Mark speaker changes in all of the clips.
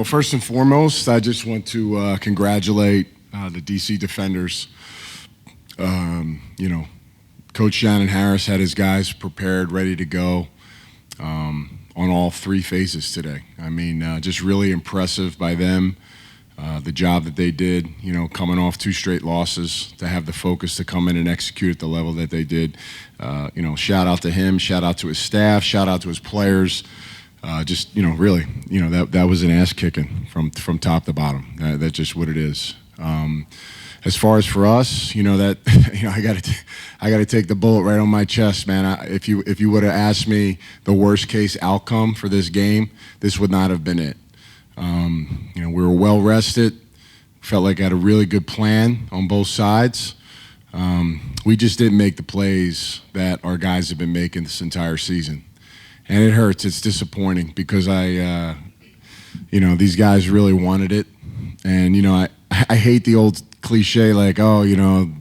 Speaker 1: First and foremost, I just want to congratulate the DC Defenders. Coach Shannon Harris had his guys prepared, ready to go on all three phases today. I mean, just really impressive by them. The job that they did, coming off 2 straight losses, to have the focus to come in and execute at the level that they did. Shout out to him, shout out to his staff, shout out to his players. Really, that was an ass kicking from top to bottom. That's just what it is. As far as for us, I got to take the bullet right on my chest, man. If you would have asked me the worst case outcome for this game, this would not have been it. We were well rested. Felt like I had a really good plan on both sides. We just didn't make the plays that our guys have been making this entire season. And it hurts. It's disappointing because these guys really wanted it. And, I hate the old cliche like,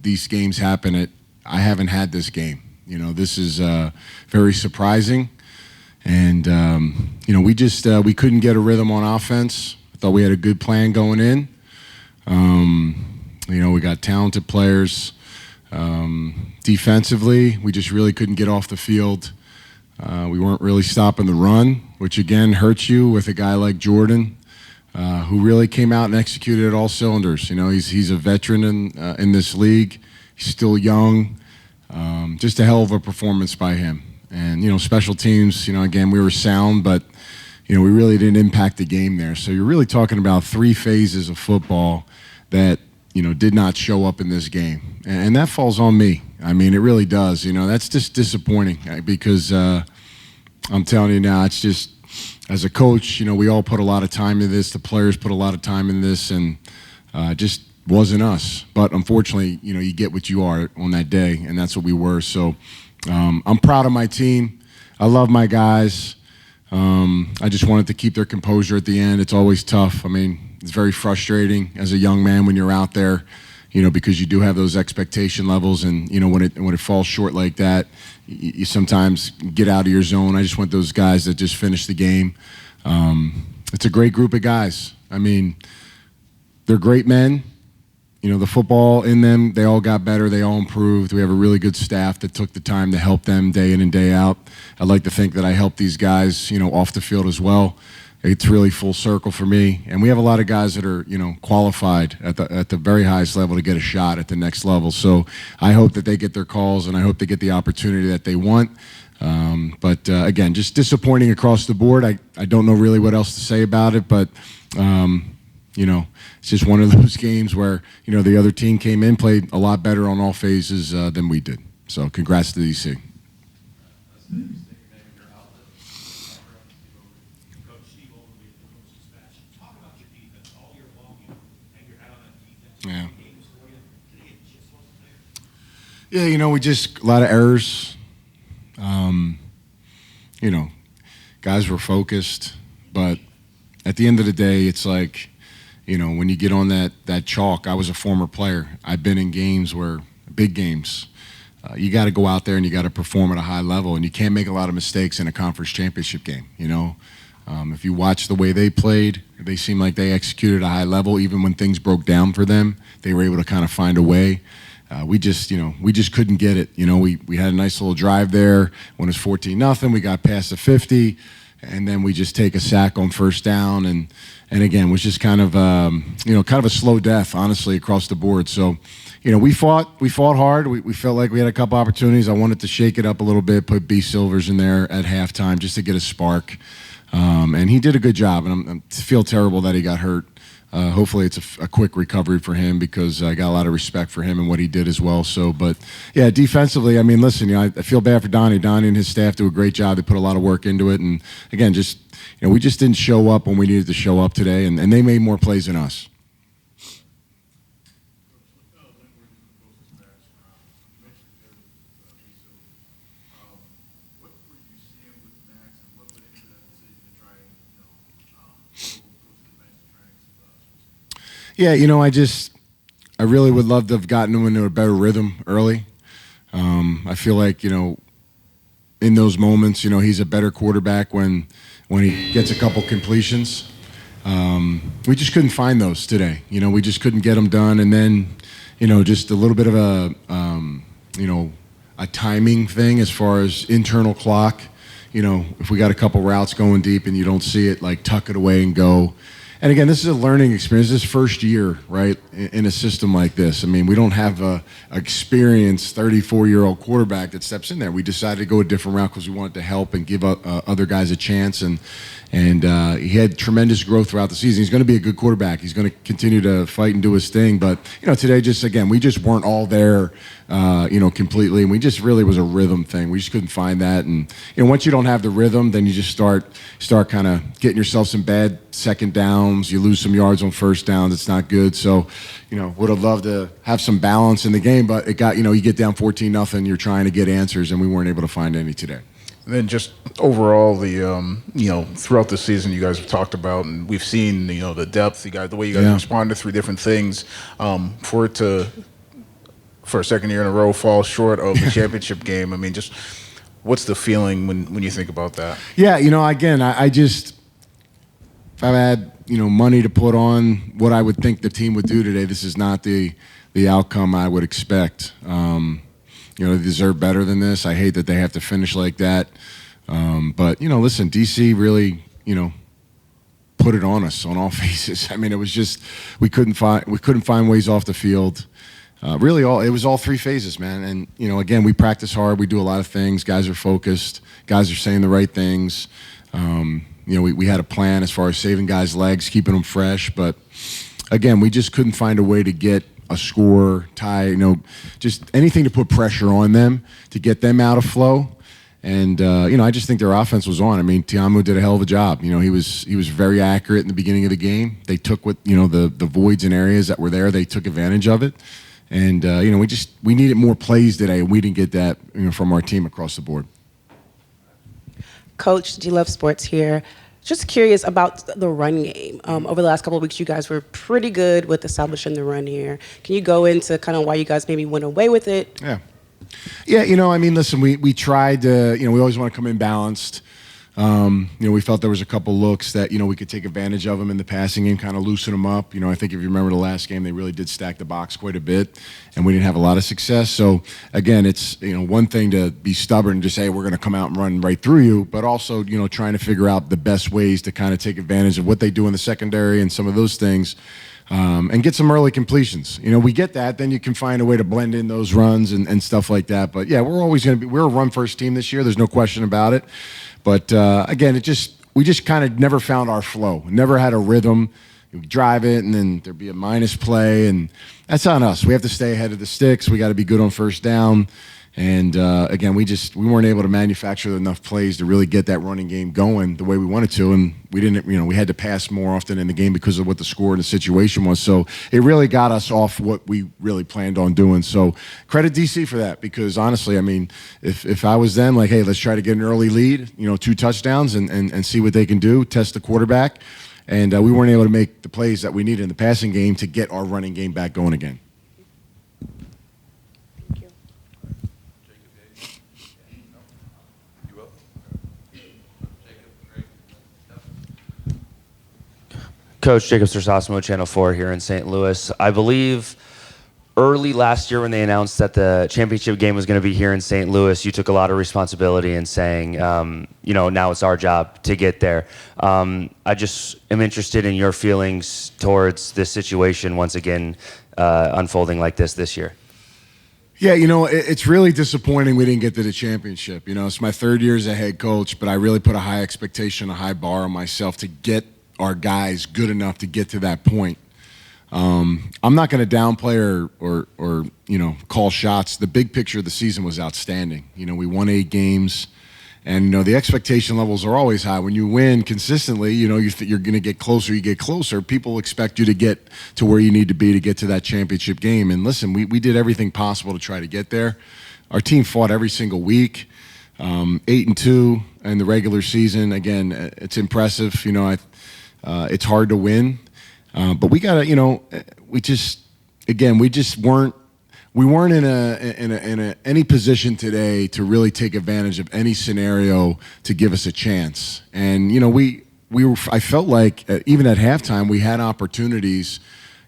Speaker 1: these games happen I haven't had this game. This is very surprising. And, we couldn't get a rhythm on offense. I thought we had a good plan going in. We got talented players. Defensively, we just really couldn't get off the field. We weren't really stopping the run, which again hurts you with a guy like Jordan, who really came out and executed at all cylinders. He's a veteran in this league. He's still young. Just a hell of a performance by him. And special teams. Again, we were sound, but we really didn't impact the game there. So you're really talking about 3 phases of football that did not show up in this game, and that falls on me. I mean, it really does. That's just disappointing because I'm telling you now, it's just, as a coach, we all put a lot of time into this. The players put a lot of time in this, and just wasn't us. But unfortunately, you get what you are on that day, and that's what we were. So I'm proud of my team. I love my guys. I just wanted to keep their composure at the end. It's always tough. I mean, it's very frustrating as a young man when you're out there, because you do have those expectation levels, and when it falls short like that, you sometimes get out of your zone. I just want those guys that just finished the game. It's a great group of guys. I mean, they're great men. The football in them, they all got better. They all improved. We have a really good staff that took the time to help them day in and day out. I'd like to think that I helped these guys, off the field as well. It's really full circle for me. And we have a lot of guys that are, qualified at the very highest level to get a shot at the next level. So I hope that they get their calls, and I hope they get the opportunity that they want. But again, just disappointing across the board. I don't know really what else to say about it, but it's just one of those games where, the other team came in, played a lot better on all phases than we did. So congrats to DC. Yeah, we just, a lot of errors. Guys were focused, but at the end of the day, it's like, when you get on that chalk, I was a former player. I've been in games where, big games, you got to go out there and you got to perform at a high level, and you can't make a lot of mistakes in a conference championship game, If you watch the way they played, they seemed like they executed at a high level. Even when things broke down for them, they were able to kind of find a way. We just couldn't get it. We had a nice little drive there when it was 14-0. We got past the 50, and then we just take a sack on first down, and again, was just kind of a slow death, honestly, across the board. So, we fought hard. We felt like we had a couple opportunities. I wanted to shake it up a little bit, put B. Silvers in there at halftime just to get a spark, and he did a good job. And I feel terrible that he got hurt. Hopefully it's a quick recovery for him, because I got a lot of respect for him and what he did as well. So, but yeah, defensively, I mean, listen, I feel bad for Donnie. Donnie and his staff do a great job. They put a lot of work into it. And again, just, we just didn't show up when we needed to show up today, and they made more plays than us. Yeah, I really would love to have gotten him into a better rhythm early. I feel like, in those moments, he's a better quarterback when when he gets a couple completions. We just couldn't find those today. We just couldn't get them done. And then, just a little bit of a timing thing as far as internal clock. If we got a couple routes going deep and you don't see it, like tuck it away and go. And again, this is a learning experience. This first year, right, in a system like this. I mean, we don't have a experienced 34-year-old quarterback that steps in there. We decided to go a different route because we wanted to help and give other guys a chance. And he had tremendous growth throughout the season. He's going to be a good quarterback. He's going to continue to fight and do his thing. But, today we just weren't all there, completely. And we just really was a rhythm thing. We just couldn't find that. And, once you don't have the rhythm, then you just start kind of getting yourself some bad second downs. You lose some yards on first downs. It's not good. So, would have loved to have some balance in the game. But it got, you get down 14-0, you're trying to get answers, and we weren't able to find any today.
Speaker 2: And then just overall, the throughout the season, you guys have talked about, and we've seen, the depth, the way you guys responded through different things, for it to, for a second year in a row, fall short of the championship game. I mean, just what's the feeling when you think about that?
Speaker 1: Yeah, again, if I had, money to put on what I would think the team would do today, this is not the outcome I would expect. They deserve better than this. I hate that they have to finish like that. But, listen, DC really, put it on us on all phases. I mean, it was just we couldn't find ways off the field. It was all three phases, man. And, again, we practice hard. We do a lot of things. Guys are focused. Guys are saying the right things. We had a plan as far as saving guys' legs, keeping them fresh. But, again, we just couldn't find a way to get a score, tie, just anything to put pressure on them to get them out of flow. And, I just think their offense was on. I mean, Tiamu did a hell of a job. He was very accurate in the beginning of the game. They took the voids and areas that were there. They took advantage of it. And, we needed more plays today. We didn't get that, from our team across the board.
Speaker 3: Coach, G-Love Sports here. Just curious about the run game. Over the last couple of weeks, you guys were pretty good with establishing the run here. Can you go into kind of why you guys maybe went away with it?
Speaker 1: Yeah. Listen, we tried to, we always want to come in balanced. We felt there was a couple looks that, we could take advantage of them in the passing game, kind of loosen them up. I think if you remember the last game, they really did stack the box quite a bit, and we didn't have a lot of success. So, again, it's, one thing to be stubborn and just say, we're going to come out and run right through you, but also, trying to figure out the best ways to kind of take advantage of what they do in the secondary and some of those things. And get some early completions. We get that, then you can find a way to blend in those runs and stuff like that. But, yeah, we're a run-first team this year. There's no question about it. But, again, we just kind of never found our flow, never had a rhythm. We drive it, and then there'd be a minus play, and that's on us. We have to stay ahead of the sticks. We got to be good on first down. And, again, we weren't able to manufacture enough plays to really get that running game going the way we wanted to. And we didn't, we had to pass more often in the game because of what the score and the situation was. So it really got us off what we really planned on doing. So credit DC for that, because honestly, I mean, if I was them, like, hey, let's try to get an early lead, 2 touchdowns and see what they can do, test the quarterback. And we weren't able to make the plays that we needed in the passing game to get our running game back going again.
Speaker 4: Coach Jacob Sersosimo, Channel 4 here in St. Louis. I believe early last year when they announced that the championship game was going to be here in St. Louis, you took a lot of responsibility in saying, now it's our job to get there. I just am interested in your feelings towards this situation once again unfolding like this year.
Speaker 1: Yeah, it's really disappointing we didn't get to the championship. It's my 3rd year as a head coach, but I really put a high expectation, a high bar on myself to get our guys good enough to get to that point. I'm not going to downplay or call shots. The big picture of the season was outstanding. We won 8 games, and the expectation levels are always high. When you win consistently, you're going to get closer. You get closer. People expect you to get to where you need to be to get to that championship game. And listen, we did everything possible to try to get there. Our team fought every single week. 8-2 in the regular season. Again, it's impressive. It's hard to win, but we gotta, we just weren't we weren't in any position today to really take advantage of any scenario to give us a chance. And I felt like even at halftime we had opportunities.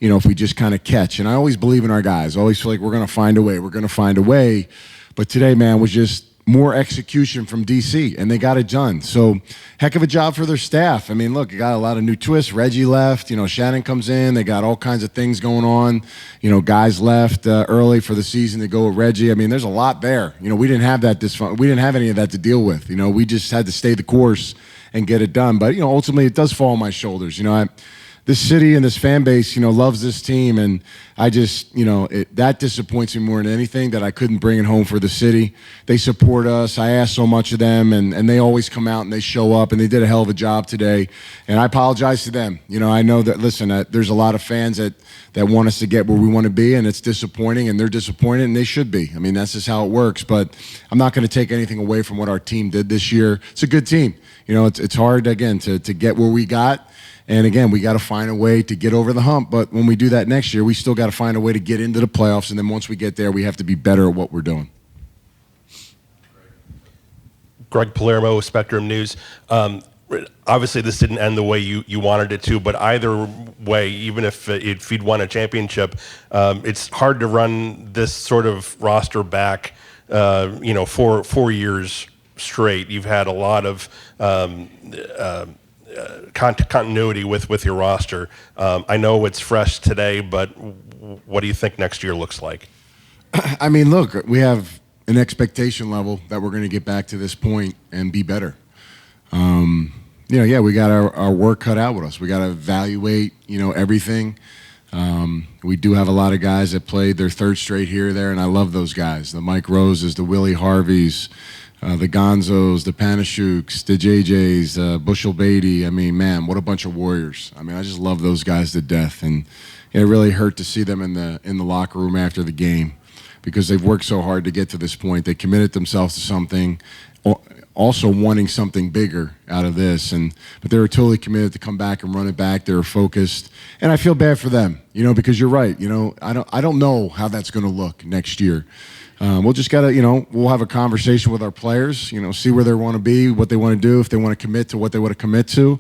Speaker 1: If we just kind of catch. And I always believe in our guys. I always feel like we're going to find a way. We're going to find a way. But today, man, was just more execution from DC, and they got it done. So, heck of a job for their staff. I mean, look, you got a lot of new twists. Reggie left. Shannon comes in. They got all kinds of things going on. Guys left early for the season to go with Reggie. I mean, there's a lot there. We didn't have that we didn't have any of that to deal with. We just had to stay the course and get it done. But, ultimately, it does fall on my shoulders. This city and this fan base, loves this team, and I just, that disappoints me more than anything that I couldn't bring it home for the city. They support us. I ask so much of them, and they always come out and they show up, and they did a hell of a job today, and I apologize to them. I know that, listen, there's a lot of fans that want us to get where we want to be, and it's disappointing, and they're disappointed, and they should be. I mean, that's just how it works, but I'm not going to take anything away from what our team did this year. It's a good team. It's hard, again, to get where we got. And again, we got to find a way to get over the hump. But when we do that next year, we still got to find a way to get into the playoffs. And then once we get there, we have to be better at what we're doing.
Speaker 5: Greg Palermo, Spectrum News. Obviously, this didn't end the way you wanted it to, but either way, even if you'd won a championship, it's hard to run this sort of roster back, for 4 years straight. You've had a lot of continuity with your roster. I know it's fresh today, but what do you think next year looks like?
Speaker 1: I mean, look, we have an expectation level that we're going to get back to this point and be better. We got our work cut out with us. We got to evaluate, everything. We do have a lot of guys that played their third straight here, there, and I love those guys. The Mike Roses, the Willie Harveys, the Gonzos, the Panaschuks, the JJs, Bushel Beatty. I mean, man, what a bunch of warriors. I mean, I just love those guys to death. And it really hurt to see them in the locker room after the game because they've worked so hard to get to this point. They committed themselves to something, also wanting something bigger out of this. But they were totally committed to come back and run it back. They were focused. And I feel bad for them, because you're right. I don't know how that's going to look next year. We'll just got to, we'll have a conversation with our players, see where they want to be, what they want to do, if they want to commit to what they want to commit to.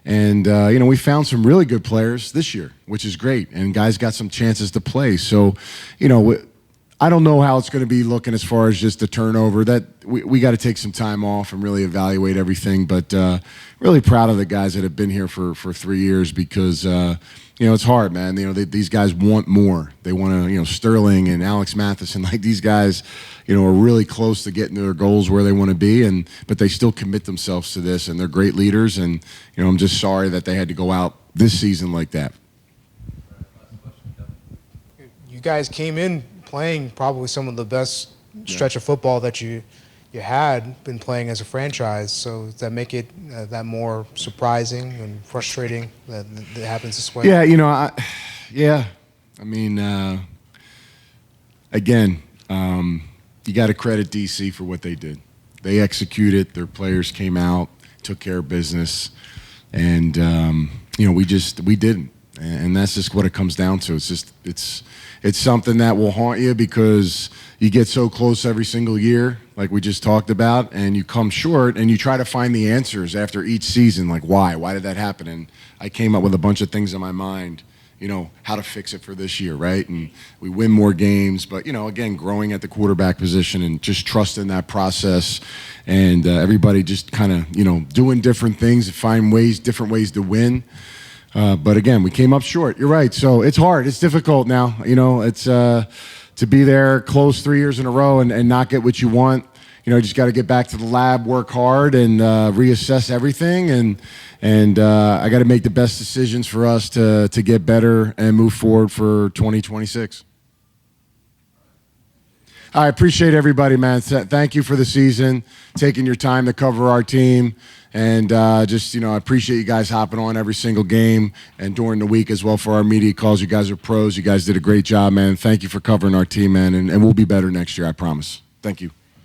Speaker 1: And, we found some really good players this year, which is great. And guys got some chances to play. So, I don't know how it's going to be looking as far as just the turnover. That we got to take some time off and really evaluate everything. But really proud of the guys that have been here for 3 years because it's hard, man. These guys want more. They want to, Sterling and Alex Matheson, like these guys, are really close to getting to their goals where they want to be, but they still commit themselves to this, and they're great leaders. And I'm just sorry that they had to go out this season like that.
Speaker 6: You guys came in playing probably some of the best stretch of football that you had been playing as a franchise. So does that make it that more surprising and frustrating that it happens this way?
Speaker 1: Yeah, I mean, again, you got to credit DC for what they did. They executed. Their players came out, took care of business, and we didn't. And that's just what it comes down to. It's something that will haunt you because you get so close every single year, like we just talked about, and you come short, and you try to find the answers after each season, like why? Why did that happen? And I came up with a bunch of things in my mind, how to fix it for this year, right? And we win more games, but, again, growing at the quarterback position and just trusting that process and everybody just kind of, doing different things to find different ways to win. But again, we came up short. You're right. So it's hard. It's difficult now. It's to be there close 3 years in a row and not get what you want. You just got to get back to the lab, work hard, and reassess everything. And I got to make the best decisions for us to get better and move forward for 2026. I appreciate everybody, man. Thank you for the season, taking your time to cover our team. And I appreciate you guys hopping on every single game and during the week as well for our media calls. You guys are pros. You guys did a great job, man. Thank you for covering our team, man. And we'll be better next year, I promise. Thank you.